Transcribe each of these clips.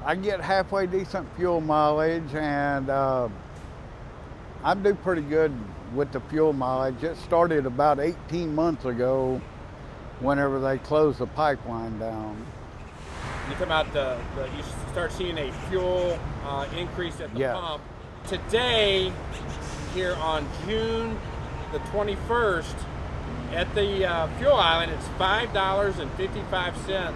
I get halfway decent fuel mileage, and I do pretty good with the fuel mileage. It started about 18 months ago whenever they closed the pipeline down. You come out you start seeing a fuel increase at the Yes. pump. Today, here on June the 21st, at the fuel island, it's $5.55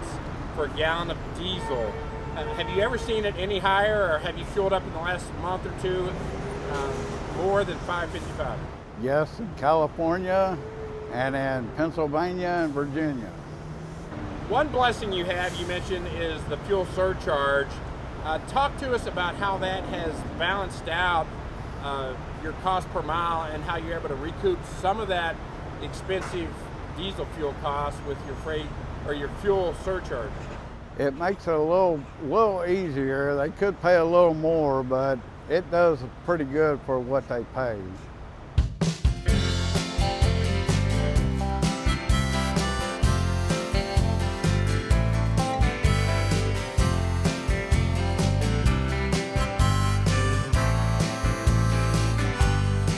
for a gallon of diesel. Have you ever seen it any higher, or have you fueled up in the last month or two more than $5.55? Yes, in California and in Pennsylvania and Virginia. One blessing you have, you mentioned, is the fuel surcharge. Talk to us about how that has balanced out your cost per mile and how you're able to recoup some of that expensive diesel fuel cost with your freight or your fuel surcharge. It makes it a little easier. They could pay a little more, but it does pretty good for what they pay.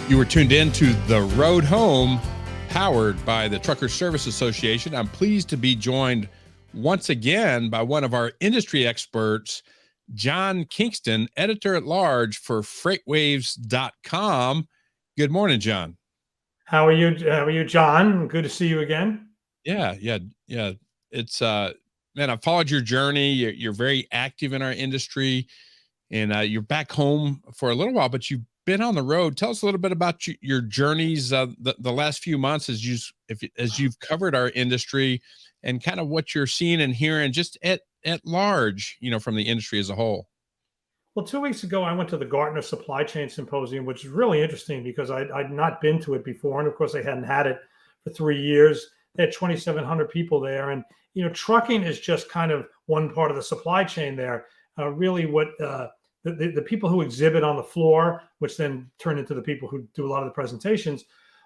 You were tuned in to The Road Home, powered by the Truckers Service Association. I'm pleased to be joined once again by one of our industry experts, John Kingston, editor-at-large for Freightwaves.com. Good morning, John. How are you? How are you, John? Good to see you again. Yeah. It's man, I've followed your journey. You're very active in our industry, and you're back home for a little while, but you've been on the road. Tell us a little bit about your journeys the last few months as you've covered our industry, and kind of what you're seeing and hearing just at large, from the industry as a whole. Well, 2 weeks ago, I went to the Gartner Supply Chain Symposium, which is really interesting because I'd not been to it before. And of course, they hadn't had it for 3 years. They had 2,700 people there. And, trucking is just kind of one part of the supply chain there. Really what the people who exhibit on the floor, which then turn into the people who do a lot of the presentations,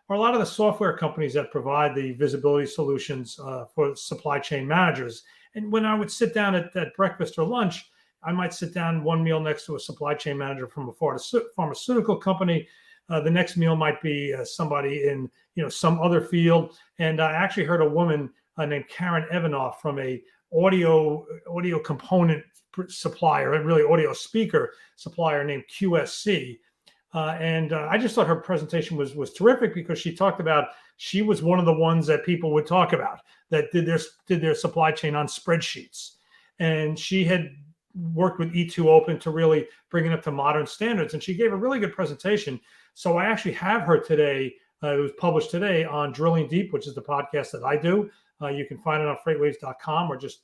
are a lot of the software companies that provide the visibility solutions for supply chain managers. And when I would sit down at breakfast or lunch, I might sit down one meal next to a supply chain manager from a pharmaceutical company. The next meal might be somebody in some other field. And I actually heard a woman named Karen Evanoff from a audio component supplier, and really audio speaker supplier named QSC. And I just thought her presentation was terrific because she talked about she was one of the ones that people would talk about that did their supply chain on spreadsheets. And she had worked with E2 Open to really bring it up to modern standards. And she gave a really good presentation. So I actually have her today. It was published today on Drilling Deep, which is the podcast that I do. You can find it on freightwaves.com, or just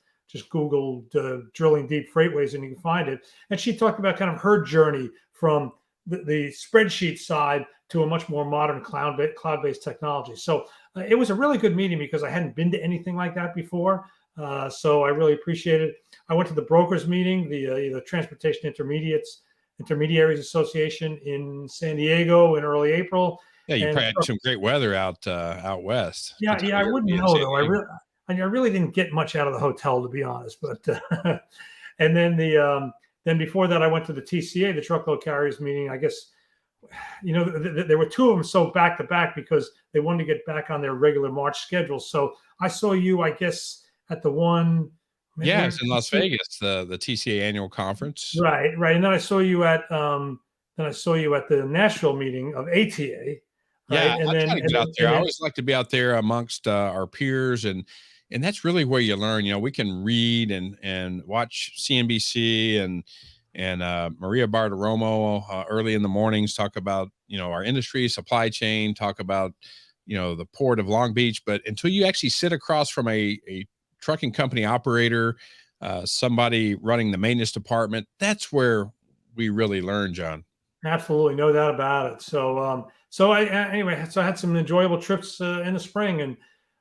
Google Drilling Deep Freightwaves and you can find it. And she talked about kind of her journey from the spreadsheet side to a much more modern cloud-based technology. So it was a really good meeting because I hadn't been to anything like that before. So I really appreciate it. I went to the brokers meeting, the Transportation Intermediaries Association in San Diego in early April. Yeah, you probably had some great weather out west. Yeah, I wouldn't know though. I really didn't get much out of the hotel, to be honest. But and then then before that, I went to the TCA, the truckload carriers meeting. I guess there were two of them so back to back because they wanted to get back on their regular March schedule. So I saw you, I guess, at the one. Yeah, it's in Las Vegas, the TCA annual conference. Right. And then I saw you at the Nashville meeting of ATA. Yeah, right? I try to get out there. I always like to be out there amongst our peers, and that's really where you learn. We can read and watch CNBC and Maria Bartiromo early in the mornings talk about our industry, supply chain, talk about the port of Long Beach. But until you actually sit across from a trucking company operator, somebody running the maintenance department, that's where we really learn, John. Absolutely, no doubt about it. So, I had some enjoyable trips in the spring, and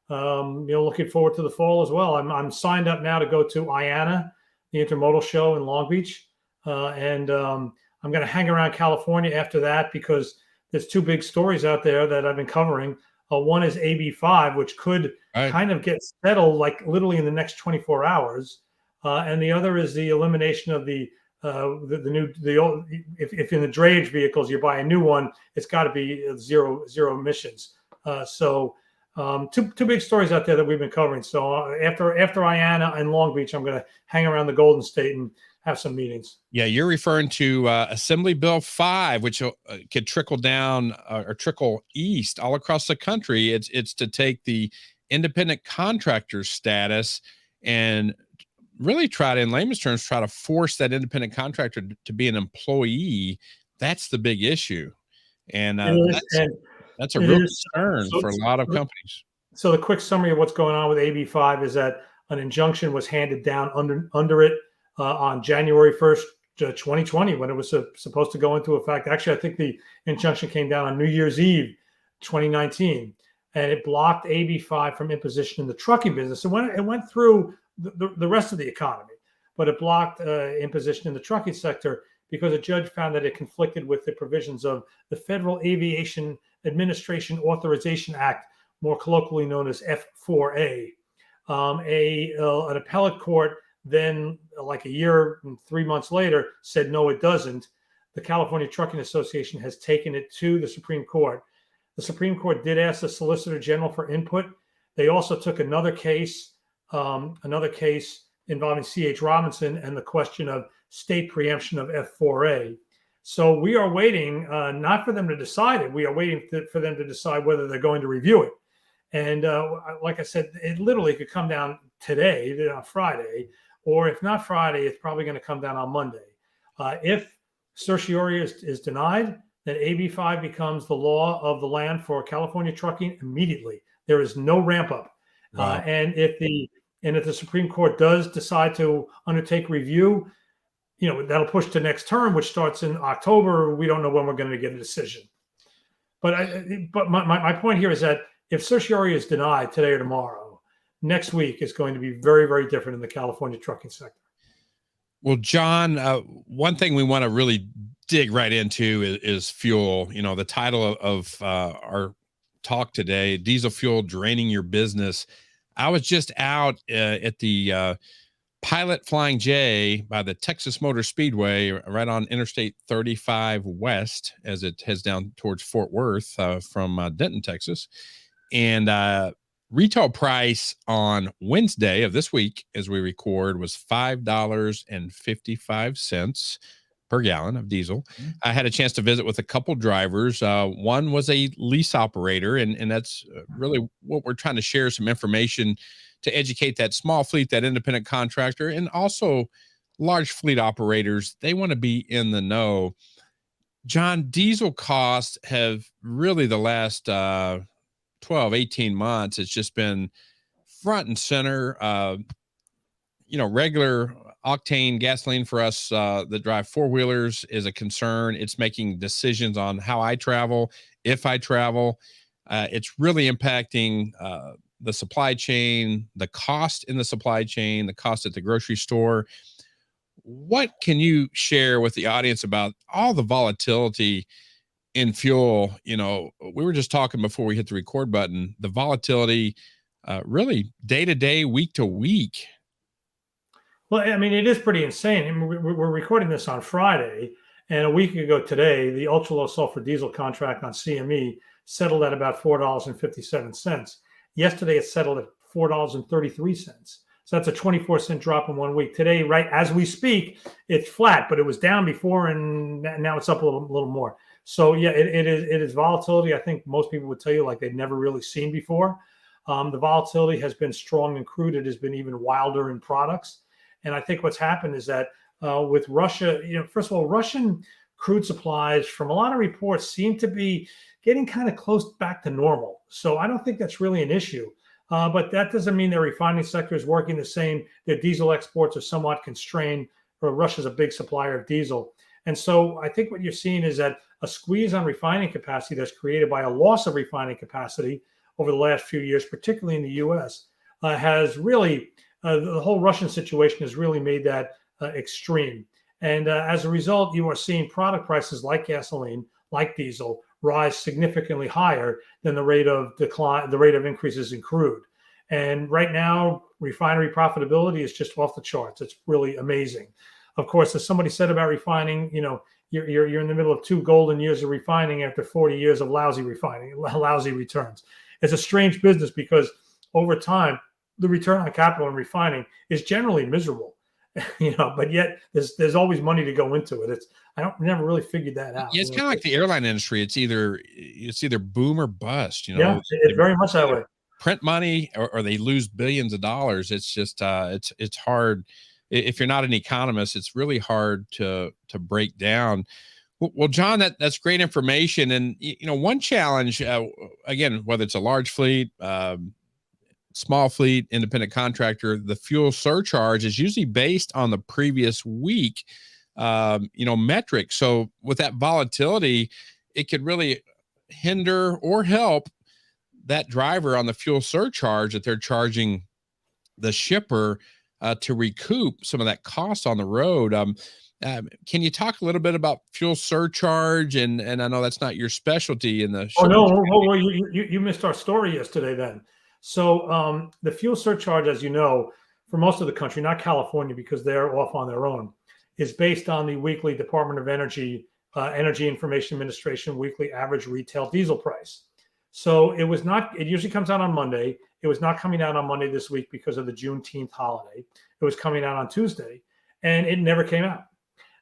looking forward to the fall as well. I'm signed up now to go to IANA, the intermodal show in Long Beach, and I'm going to hang around California after that because there's two big stories out there that I've been covering. One is AB5, which could kind of get settled like literally in the next 24 hours. and the other is the elimination of the old. If in the drayage vehicles you buy a new one, it's got to be zero emissions. Two big stories out there that we've been covering. So after IANA and Long Beach, I'm going to hang around the Golden State and have some meetings. Yeah, you're referring to Assembly Bill 5, which could trickle down or trickle east all across the country. It's to take the independent contractor status and really try to, in layman's terms, try to force that independent contractor to be an employee. That's the big issue. And that's a real concern for a lot of companies. So the quick summary of what's going on with AB 5 is that an injunction was handed down under it on January 1st, 2020, when it was supposed to go into effect. Actually, I think the injunction came down on New Year's Eve, 2019, and it blocked AB 5 from imposition in the trucking business. And it went through the rest of the economy, but it blocked imposition in the trucking sector because a judge found that it conflicted with the provisions of the Federal Aviation Administration Authorization Act, more colloquially known as F4A. An appellate court then, like a year and 3 months later, said no, it doesn't. The California Trucking Association has taken it to the Supreme Court. The Supreme Court did ask the Solicitor General for input. They also took another case involving C.H. Robinson and the question of state preemption of F4A. So we are waiting, not for them to decide it. We are waiting for them to decide whether they're going to review it. And like I said, it literally could come down today, on Friday, or if not Friday, it's probably going to come down on Monday. If certiorari is denied, then AB 5 becomes the law of the land for California trucking immediately. There is no ramp up. Wow. And if the Supreme Court does decide to undertake review, that'll push to next term, which starts in October. We don't know when we're going to get a decision. But my point here is that if certiorari is denied today or tomorrow, next week is going to be very, very different in the California trucking sector. Well, John, one thing we want to really dig right into is fuel. The title of our talk today, Diesel Fuel Draining Your Business. I was just out at the Pilot Flying J by the Texas Motor Speedway, right on Interstate 35 West, as it heads down towards Fort Worth from Denton, Texas. And retail price on Wednesday of this week, as we record, was $5.55 per gallon of diesel. Mm-hmm. I had a chance to visit with a couple drivers. One was a lease operator, and that's really what we're trying to share, some information to educate that small fleet, that independent contractor, and also large fleet operators. They want to be in the know. John, diesel costs have really the last 12, 18 months, it's just been front and center. Regular octane gasoline for us that drive four-wheelers is a concern. It's making decisions on how I travel, if I travel. It's really impacting the supply chain, the cost in the supply chain, the cost at the grocery store. What can you share with the audience about all the volatility in fuel? We were just talking before we hit the record button, the volatility really day to day, week to week. Well, I mean, it is pretty insane. I mean, we're recording this on Friday, and a week ago today, the ultra low sulfur diesel contract on CME settled at about $4.57. Yesterday, it settled at $4.33. So that's a 24-cent drop in 1 week. Today, right as we speak, it's flat, but it was down before, and now it's up a little more. So yeah, it is volatility. I think most people would tell you like they've never really seen before. The volatility has been strong in crude. It has been even wilder in products. And I think what's happened is that with Russia, first of all, Russian crude supplies from a lot of reports seem to be getting kind of close back to normal. So I don't think that's really an issue. But that doesn't mean their refining sector is working the same. Their diesel exports are somewhat constrained, or Russia's a big supplier of diesel. And so I think what you're seeing is that a squeeze on refining capacity that's created by a loss of refining capacity over the last few years, particularly in the U.S., has really, the whole Russian situation has really made that extreme. And as a result, you are seeing product prices like gasoline, like diesel, rise significantly higher than the rate of decline, the rate of increases in crude. And right now, refinery profitability is just off the charts. It's really amazing. Of course, as somebody said about refining, you're in the middle of 2 golden years of refining after 40 years of lousy refining, lousy returns. It's a strange business because over time, the return on capital in refining is generally miserable, but yet there's always money to go into it. Never really figured that out. Yeah, it's kind of like the airline industry. It's either boom or bust. Yeah, it's very much that way. Print money or they lose billions of dollars. It's just it's hard. If you're not an economist, it's really hard to break down. Well, John, that's great information. And one challenge, again, whether it's a large fleet, small fleet, independent contractor, the fuel surcharge is usually based on the previous week, metric. So with that volatility, it could really hinder or help that driver on the fuel surcharge that they're charging the shipper to recoup some of that cost on the road. Can you talk a little bit about fuel surcharge? And I know that's not your specialty in the. Oh no, well, you missed our story yesterday then. So the fuel surcharge, as you know, for most of the country, not California because they're off on their own, is based on the weekly Department of Energy, Energy Information Administration weekly average retail diesel price. So it usually comes out on Monday. It was not coming out on Monday this week because of the Juneteenth holiday. It was coming out on Tuesday, and it never came out.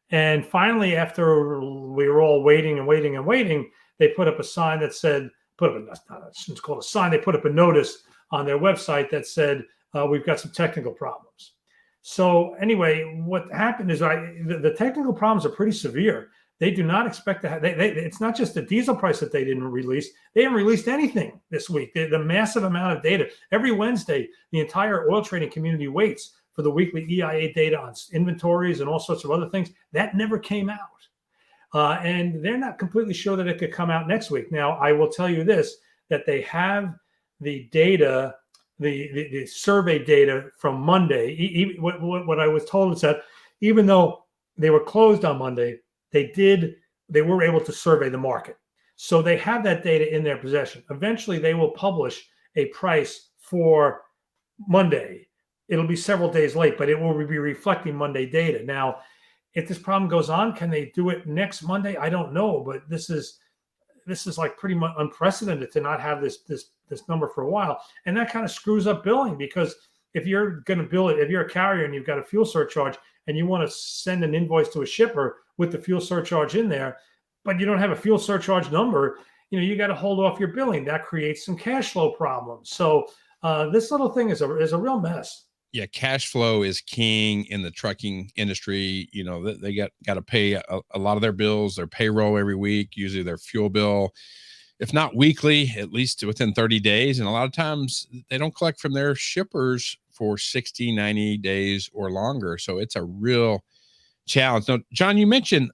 And finally, after we were all waiting and waiting and waiting, they put up a sign that said, it's called a sign. They put up a notice on their website that said, we've got some technical problems. So anyway, what happened is the technical problems are pretty severe. They do not expect to have, it's not just the diesel price that they didn't release. They haven't released anything this week. The massive amount of data. Every Wednesday, the entire oil trading community waits for the weekly EIA data on inventories and all sorts of other things. That never came out. And they're not completely sure that it could come out next week. Now, I will tell you this, that they have the data, the survey data from Monday. What I was told is that even though they were closed on Monday, they were able to survey the market. So they have that data in their possession. Eventually, they will publish a price for Monday. It'll be several days late, but it will be reflecting Monday data. Now, if this problem goes on, can they do it next Monday? I don't know, but this is like pretty much unprecedented to not have this number for a while. And that kind of screws up billing because if you're going to bill it, if you're a carrier and you've got a fuel surcharge and you want to send an invoice to a shipper with the fuel surcharge in there, but you don't have a fuel surcharge number, you got to hold off your billing. That creates some cash flow problems. So this little thing is a real mess. Yeah, cash flow is king in the trucking industry. They got to pay a lot of their bills, their payroll every week, usually their fuel bill, if not weekly, at least within 30 days. And a lot of times they don't collect from their shippers for 60, 90 days or longer. So it's a real challenge. Now, John, you mentioned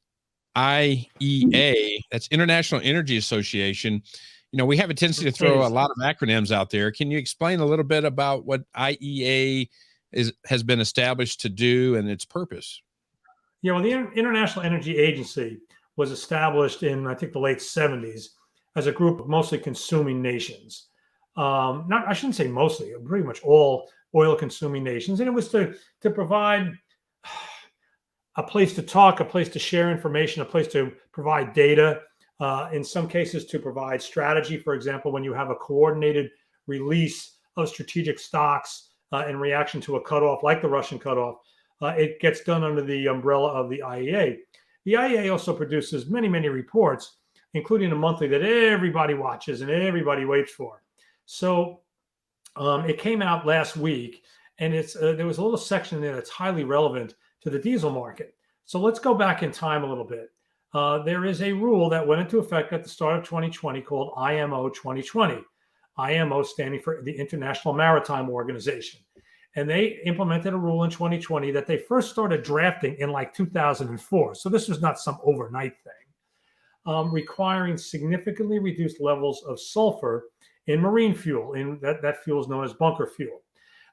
IEA, that's International Energy Association. We have a tendency to throw a lot of acronyms out there. Can you explain a little bit about what IEA has been established to do and its purpose? Yeah, well, the International Energy Agency was established in, I think, the late 70s as a group of mostly consuming nations. I shouldn't say mostly, pretty much all oil-consuming nations. And it was to provide a place to talk, a place to share information, a place to provide data, in some cases to provide strategy. For example, when you have a coordinated release of strategic stocks in reaction to a cutoff, like the Russian cutoff, it gets done under the umbrella of the IEA. The IEA also produces many, many reports, including a monthly that everybody watches and everybody waits for. So it came out last week, and there was a little section there that's highly relevant to the diesel market. So let's go back in time a little bit. There is a rule that went into effect at the start of 2020 called IMO 2020. IMO standing for the International Maritime Organization. And they implemented a rule in 2020 that they first started drafting in like 2004. So this was not some overnight thing, requiring significantly reduced levels of sulfur in marine fuel. In that fuel is known as bunker fuel.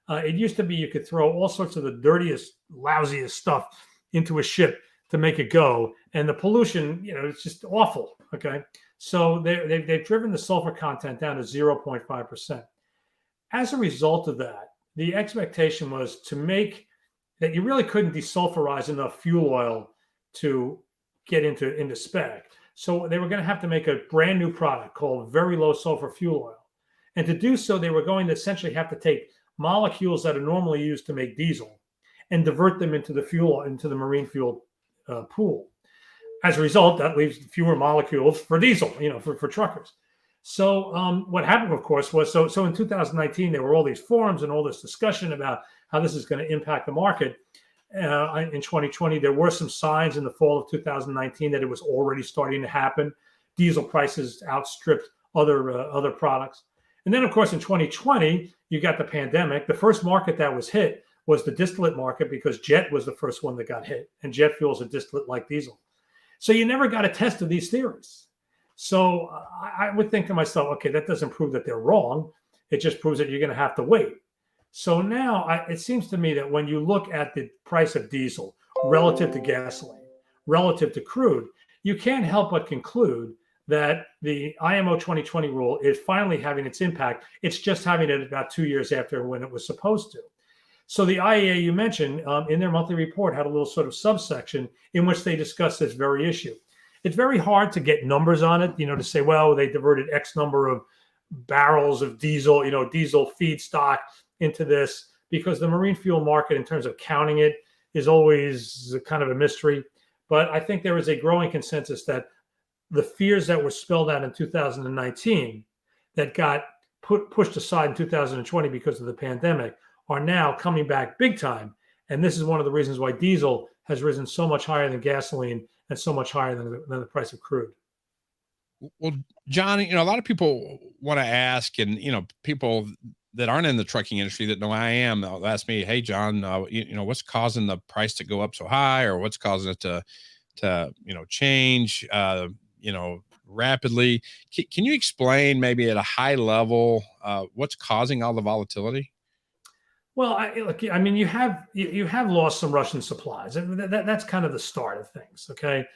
It used to be you could throw all sorts of the dirtiest, lousiest stuff into a ship to make it go, and the pollution, it's just awful. Okay, so they've driven the sulfur content down to 0.5%. As a result of that, the expectation was to make that you really couldn't desulfurize enough fuel oil to get into spec. So they were going to have to make a brand new product called very low sulfur fuel oil. And to do so, they were going to essentially have to take molecules that are normally used to make diesel and divert them into the marine fuel pool. As a result, that leaves fewer molecules for diesel, for truckers. So what happened, of course, was so in 2019, there were all these forums and all this discussion about how this is going to impact the market. In 2020, there were some signs in the fall of 2019 that it was already starting to happen. Diesel prices outstripped other products. And then, of course, in 2020, you got the pandemic. The first market that was hit was the distillate market because jet was the first one that got hit. And jet fuel is a distillate like diesel. So you never got a test of these theories. So I would think to myself, okay, that doesn't prove that they're wrong. It just proves that you're going to have to wait. So now it seems to me that when you look at the price of diesel relative to gasoline, relative to crude, you can't help but conclude that the IMO 2020 rule is finally having its impact. It's just having it about 2 years after when it was supposed to. So the IEA you mentioned in their monthly report had a little sort of subsection in which they discussed this very issue. It's very hard to get numbers on it, to say, well, they diverted X number of barrels of diesel, diesel feedstock into this, because the marine fuel market, in terms of counting it, is always kind of a mystery. But I think there is a growing consensus that the fears that were spelled out in 2019 that got pushed aside in 2020 because of the pandemic are now coming back big time. And this is one of the reasons why diesel has risen so much higher than gasoline and so much higher than the price of crude. Well, John, a lot of people want to ask, and, people that aren't in the trucking industry that know I am, they'll ask me, hey, John, what's causing the price to go up so high, or what's causing it to change, rapidly? Can you explain maybe at a high level what's causing all the volatility? Well, you have lost some Russian supplies. That's kind of the start of things. Okay,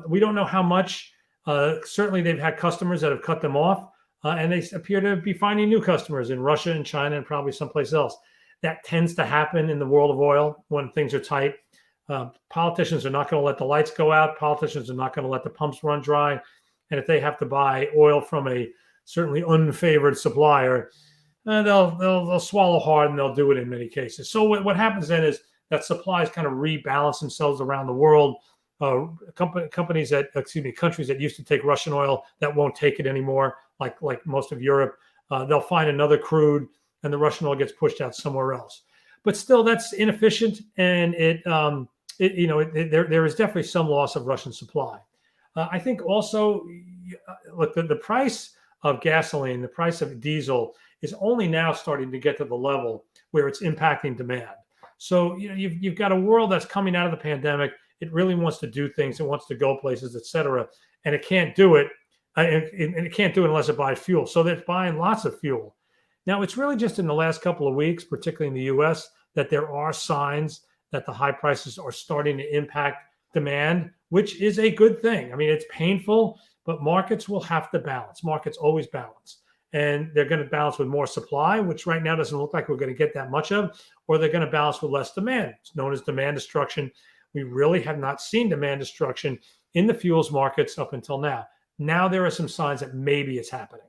we don't know how much. Certainly, they've had customers that have cut them off, and they appear to be finding new customers in Russia and China and probably someplace else. That tends to happen in the world of oil when things are tight. Politicians are not going to let the lights go out. Politicians are not going to let the pumps run dry. And if they have to buy oil from a certainly unfavored supplier, they'll swallow hard, and they'll do it in many cases. So what happens then is that supplies kind of rebalance themselves around the world. Countries that used to take Russian oil that won't take it anymore, like most of Europe, they'll find another crude, and the Russian oil gets pushed out somewhere else. But still, that's inefficient, and there is definitely some loss of Russian supply. I think also, look, the price of gasoline, the price of diesel is only now starting to get to the level where it's impacting demand. So you've got a world that's coming out of the pandemic. It really wants to do things. It wants to go places, et cetera, and it can't do it. And it can't do it unless it buys fuel. So they're buying lots of fuel. Now, it's really just in the last couple of weeks, particularly in the U.S., that there are signs that the high prices are starting to impact demand, which is a good thing. I mean, it's painful, but markets will have to balance. Markets always balance. And they're going to balance with more supply, which right now doesn't look like we're going to get that much of, or they're going to balance with less demand. It's known as demand destruction. We really have not seen demand destruction in the fuels markets up until now. Now there are some signs that maybe it's happening.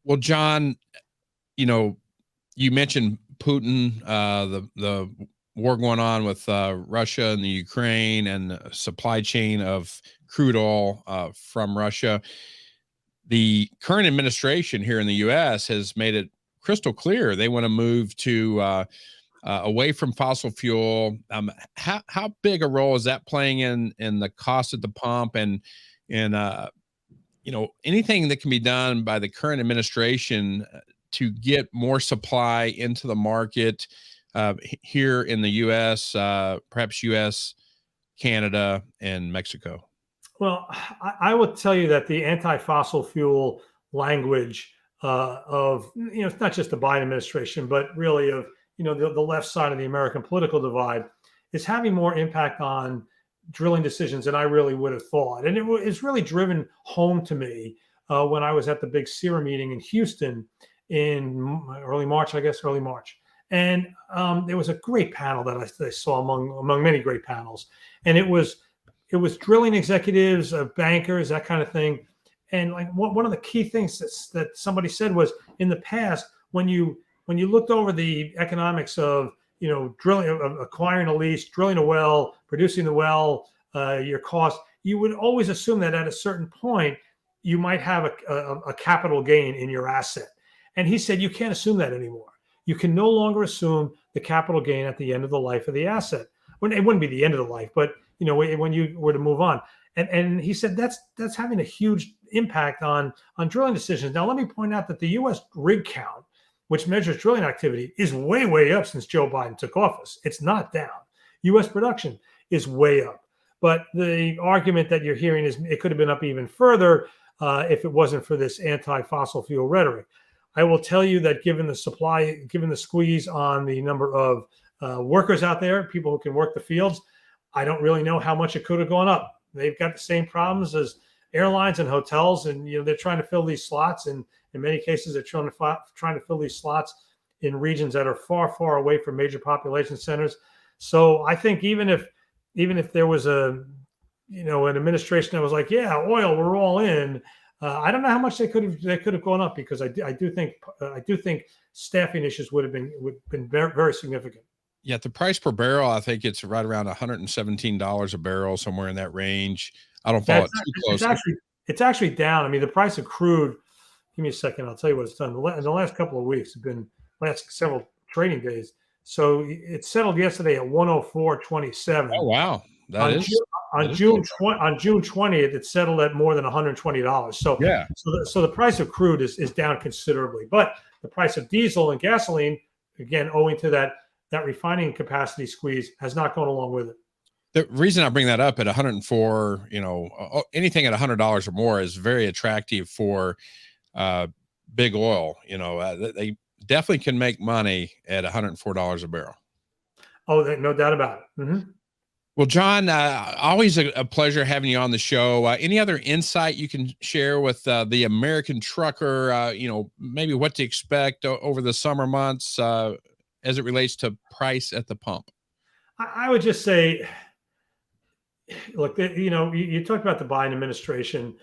Well, John, you mentioned Putin, the war going on with Russia and the Ukraine, and the supply chain of crude oil from Russia. The current administration here in the U.S. has made it crystal clear they want to move to away from fossil fuel. How big a role is that playing in the cost at the pump, and anything that can be done by the current administration to get more supply into the market here in the U.S., perhaps U.S., Canada, and Mexico? Well, I will tell you that the anti-fossil fuel language of, it's not just the Biden administration, but really of, the left side of the American political divide is having more impact on drilling decisions than I really would have thought. And it's really driven home to me when I was at the big CERA meeting in Houston in early March, early March. And there was a great panel that I saw among many great panels. And it was drilling executives, bankers, that kind of thing. And like one of the key things that somebody said was, in the past, when you looked over the economics of, drilling, of acquiring a lease, drilling a well, producing the well, your cost, you would always assume that at a certain point you might have a capital gain in your asset. And he said you can't assume that anymore. You can no longer assume the capital gain at the end of the life of the asset. When it wouldn't be the end of the life, but when you were to move on. And he said that's having a huge impact on drilling decisions. Now, let me point out that the U.S. rig count, which measures drilling activity, is way, way up since Joe Biden took office. It's not down. U.S. production is way up. But the argument that you're hearing is it could have been up even further if it wasn't for this anti-fossil fuel rhetoric. I will tell you that given the squeeze on the number of workers out there, people who can work the fields, I don't really know how much it could have gone up. They've got the same problems as airlines and hotels, and they're trying to fill these slots, and in many cases they're trying to fill these slots in regions that are far, far away from major population centers. So I think even if there was an administration that was like, yeah, oil, we're all in, I don't know how much they could have gone up, because I do think staffing issues would have been very, very significant. Yeah, the price per barrel, I think it's right around $117 a barrel, somewhere in that range. I don't follow it too closely. It's actually down. I mean, the price of crude, give me a second, I'll tell you what it's done. In the last couple of weeks, it's been last several trading days. So it settled yesterday at 104.27. Oh, wow. On June 20th, it settled at more than $120. So yeah. So the price of crude is down considerably. But the price of diesel and gasoline, again, owing to that refining capacity squeeze, has not gone along with it. The reason I bring that up at 104, anything at $100 or more is very attractive for big oil. They definitely can make money at $104 a barrel. Oh, no doubt about it. Mm-hmm. Well, John, always a pleasure having you on the show. Any other insight you can share with the American trucker, maybe what to expect over the summer months as it relates to price at the pump? I would just say, look, you talked about the Biden administration,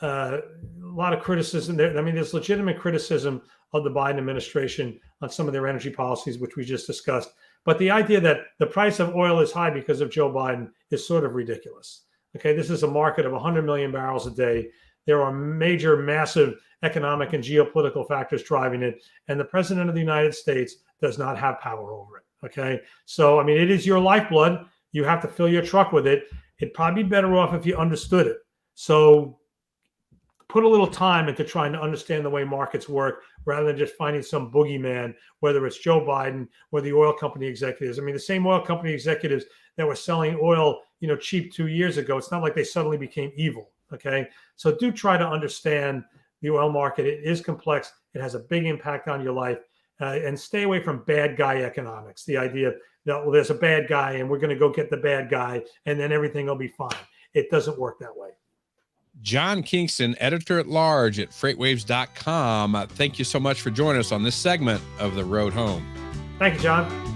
a lot of criticism there. I mean, there's legitimate criticism of the Biden administration on some of their energy policies, which we just discussed. But the idea that the price of oil is high because of Joe Biden is sort of ridiculous. Okay, this is a market of 100 million barrels a day. There are massive economic and geopolitical factors driving it, and the president of the United States does not have power over it. Okay, so I mean, it is your lifeblood. You have to fill your truck with it. It'd probably be better off if you understood it. So put a little time into trying to understand the way markets work, rather than just finding some boogeyman, whether it's Joe Biden or the oil company executives. I mean, the same oil company executives that were selling oil, cheap 2 years ago, it's not like they suddenly became evil. Okay, so do try to understand the oil market. It is complex. It has a big impact on your life, and stay away from bad guy economics. The idea that, well, there's a bad guy and we're going to go get the bad guy and then everything will be fine. It doesn't work that way. John Kingston, editor-at-large at Freightwaves.com. Thank you so much for joining us on this segment of The Road Home. Thank you, John.